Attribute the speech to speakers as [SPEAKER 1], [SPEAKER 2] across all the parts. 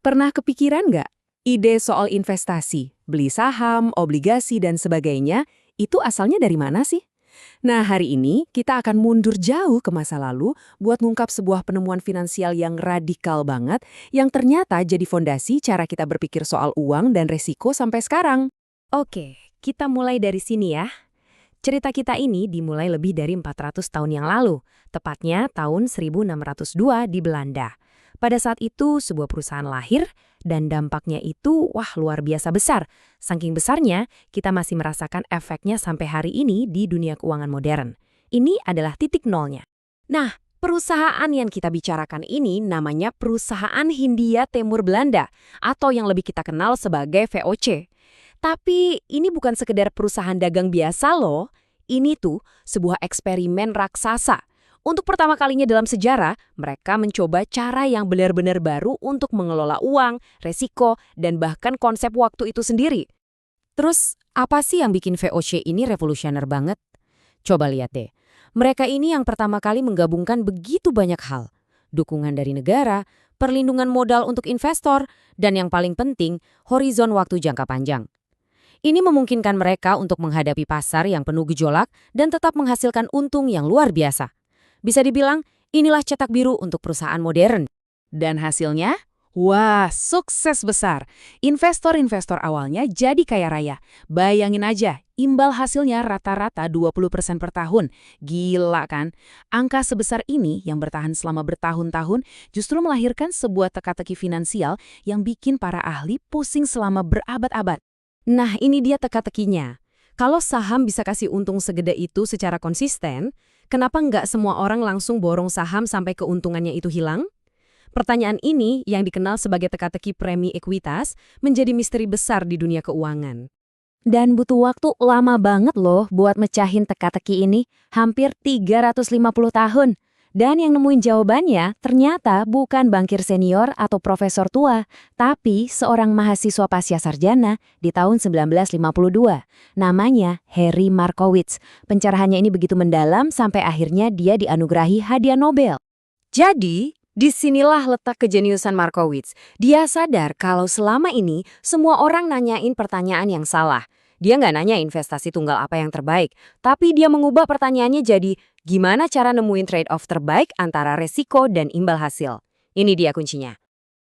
[SPEAKER 1] Pernah kepikiran nggak? Ide soal investasi, beli saham, obligasi, dan sebagainya, itu asalnya dari mana sih? Nah, hari ini kita akan mundur jauh ke masa lalu buat ngungkap sebuah penemuan finansial yang radikal banget yang ternyata jadi fondasi cara kita berpikir soal uang dan resiko sampai sekarang.
[SPEAKER 2] Oke, kita mulai dari sini ya. Cerita kita ini dimulai lebih dari 400 tahun yang lalu, tepatnya tahun 1602 di Belanda. Pada saat itu, sebuah perusahaan lahir dan dampaknya itu luar biasa besar. Saking besarnya, kita masih merasakan efeknya sampai hari ini di dunia keuangan modern. Ini adalah titik nolnya. Nah, perusahaan yang kita bicarakan ini namanya Perusahaan Hindia Timur Belanda atau yang lebih kita kenal sebagai VOC. Tapi ini bukan sekedar perusahaan dagang biasa loh. Ini tuh sebuah eksperimen raksasa. Untuk pertama kalinya dalam sejarah, mereka mencoba cara yang benar-benar baru untuk mengelola uang, resiko, dan bahkan konsep waktu itu sendiri. Terus, apa sih yang bikin VOC ini revolusioner banget? Coba lihat deh. Mereka ini yang pertama kali menggabungkan begitu banyak hal. Dukungan dari negara, perlindungan modal untuk investor, dan yang paling penting, horizon waktu jangka panjang. Ini memungkinkan mereka untuk menghadapi pasar yang penuh gejolak dan tetap menghasilkan untung yang luar biasa. Bisa dibilang, inilah cetak biru untuk perusahaan modern.
[SPEAKER 1] Dan hasilnya? Wah, sukses besar. Investor-investor awalnya jadi kaya raya. Bayangin aja, imbal hasilnya rata-rata 20% per tahun. Gila kan? Angka sebesar ini yang bertahan selama bertahun-tahun justru melahirkan sebuah teka-teki finansial yang bikin para ahli pusing selama berabad-abad.
[SPEAKER 2] Nah, ini dia teka-tekinya. Kalau saham bisa kasih untung segede itu secara konsisten, kenapa nggak semua orang langsung borong saham sampai keuntungannya itu hilang? Pertanyaan ini yang dikenal sebagai teka-teki premi ekuitas menjadi misteri besar di dunia keuangan. Dan butuh waktu lama banget loh buat mecahin teka-teki ini, hampir 350 tahun. Dan yang nemuin jawabannya ternyata bukan bankir senior atau profesor tua, tapi seorang mahasiswa pasca sarjana di tahun 1952. Namanya Harry Markowitz. Pencerahannya ini begitu mendalam sampai akhirnya dia dianugerahi hadiah Nobel. Jadi, disinilah letak kejeniusan Markowitz. Dia sadar kalau selama ini semua orang nanyain pertanyaan yang salah. Dia nggak nanya investasi tunggal apa yang terbaik, tapi dia mengubah pertanyaannya jadi gimana cara nemuin trade-off terbaik antara resiko dan imbal hasil. Ini dia kuncinya.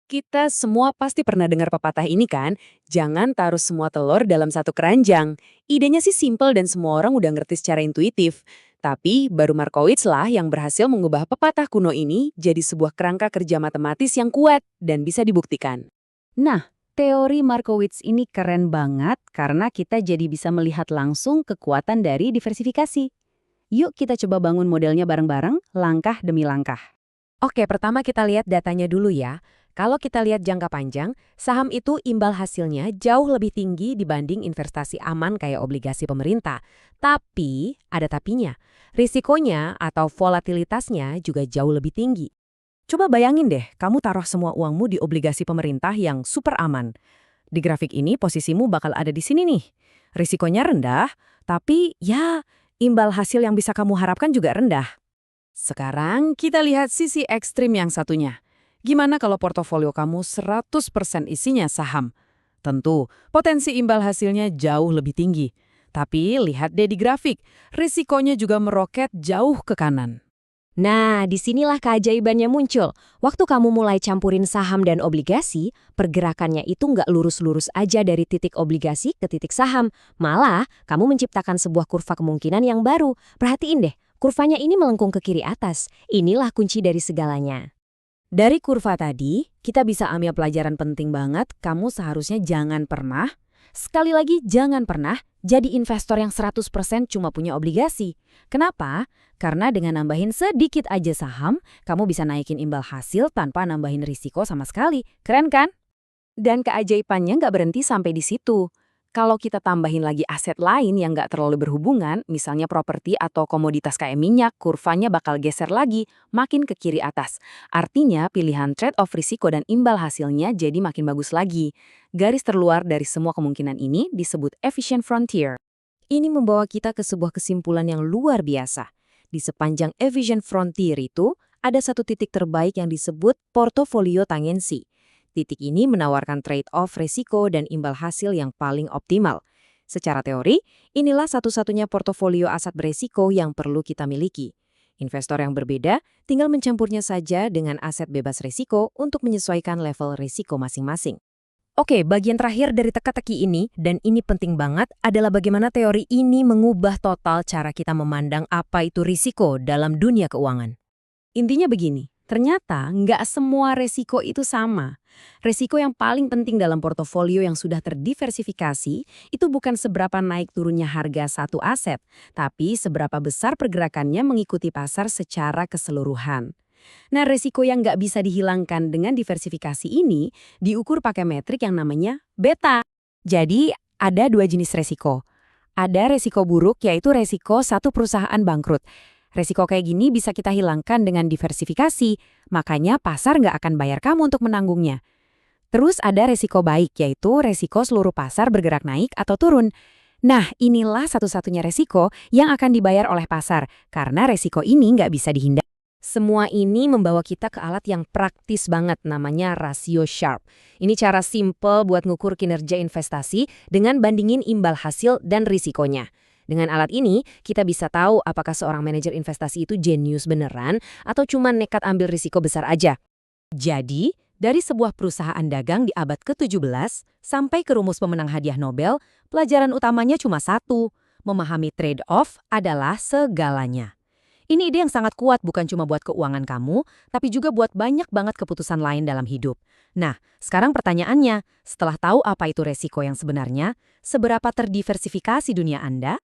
[SPEAKER 1] Kita semua pasti pernah dengar pepatah ini kan? Jangan taruh semua telur dalam satu keranjang. Idenya sih simpel dan semua orang udah ngerti secara intuitif. Tapi baru Markowitz lah yang berhasil mengubah pepatah kuno ini jadi sebuah kerangka kerja matematis yang kuat dan bisa dibuktikan.
[SPEAKER 2] Nah, teori Markowitz ini keren banget karena kita jadi bisa melihat langsung kekuatan dari diversifikasi. Yuk kita coba bangun modelnya bareng-bareng, langkah demi langkah. Oke, pertama kita lihat datanya dulu ya. Kalau kita lihat jangka panjang, saham itu imbal hasilnya jauh lebih tinggi dibanding investasi aman kayak obligasi pemerintah. Tapi, ada tapinya. Risikonya atau volatilitasnya juga jauh lebih tinggi. Coba bayangin deh, kamu taruh semua uangmu di obligasi pemerintah yang super aman. Di grafik ini posisimu bakal ada di sini nih. Risikonya rendah, tapi ya imbal hasil yang bisa kamu harapkan juga rendah.
[SPEAKER 1] Sekarang kita lihat sisi ekstrim yang satunya. Gimana kalau portofolio kamu 100% isinya saham? Tentu, potensi imbal hasilnya jauh lebih tinggi. Tapi lihat deh di grafik, risikonya juga meroket jauh ke kanan.
[SPEAKER 2] Nah, disinilah keajaibannya muncul. Waktu kamu mulai campurin saham dan obligasi, pergerakannya itu nggak lurus-lurus aja dari titik obligasi ke titik saham. Malah, kamu menciptakan sebuah kurva kemungkinan yang baru. Perhatiin deh, kurvanya ini melengkung ke kiri atas. Inilah kunci dari segalanya. Dari kurva tadi, kita bisa ambil pelajaran penting banget. Kamu seharusnya jangan pernah, sekali lagi jangan pernah, jadi investor yang 100% cuma punya obligasi. Kenapa? Karena dengan nambahin sedikit aja saham, kamu bisa naikin imbal hasil tanpa nambahin risiko sama sekali. Keren kan? Dan keajaibannya nggak berhenti sampai di situ. Kalau kita tambahin lagi aset lain yang nggak terlalu berhubungan, misalnya properti atau komoditas kayak minyak, kurvanya bakal geser lagi, makin ke kiri atas. Artinya pilihan trade-off risiko dan imbal hasilnya jadi makin bagus lagi. Garis terluar dari semua kemungkinan ini disebut efficient frontier. Ini membawa kita ke sebuah kesimpulan yang luar biasa. Di sepanjang efficient frontier itu, ada satu titik terbaik yang disebut portofolio tangensi. Titik ini menawarkan trade-off risiko dan imbal hasil yang paling optimal. Secara teori, inilah satu-satunya portofolio aset beresiko yang perlu kita miliki. Investor yang berbeda tinggal mencampurnya saja dengan aset bebas risiko untuk menyesuaikan level risiko masing-masing. Oke, bagian terakhir dari teka-teki ini, dan ini penting banget, adalah bagaimana teori ini mengubah total cara kita memandang apa itu risiko dalam dunia keuangan. Intinya begini, ternyata nggak semua resiko itu sama. Resiko yang paling penting dalam portofolio yang sudah terdiversifikasi itu bukan seberapa naik turunnya harga satu aset, tapi seberapa besar pergerakannya mengikuti pasar secara keseluruhan. Nah, resiko yang nggak bisa dihilangkan dengan diversifikasi ini diukur pakai metrik yang namanya beta. Jadi, ada dua jenis resiko. Ada resiko buruk, yaitu resiko satu perusahaan bangkrut. Resiko kayak gini bisa kita hilangkan dengan diversifikasi, makanya pasar nggak akan bayar kamu untuk menanggungnya. Terus ada resiko baik, yaitu resiko seluruh pasar bergerak naik atau turun. Nah, inilah satu-satunya resiko yang akan dibayar oleh pasar, karena resiko ini nggak bisa dihindari. Semua ini membawa kita ke alat yang praktis banget, namanya rasio Sharpe. Ini cara simple buat ngukur kinerja investasi dengan bandingin imbal hasil dan risikonya. Dengan alat ini, kita bisa tahu apakah seorang manajer investasi itu jenius beneran atau cuma nekat ambil risiko besar aja. Jadi, dari sebuah perusahaan dagang di abad ke-17 sampai ke rumus pemenang hadiah Nobel, pelajaran utamanya cuma satu, memahami trade-off adalah segalanya. Ini ide yang sangat kuat bukan cuma buat keuangan kamu, tapi juga buat banyak banget keputusan lain dalam hidup. Nah, sekarang pertanyaannya, setelah tahu apa itu resiko yang sebenarnya, seberapa terdiversifikasi dunia Anda?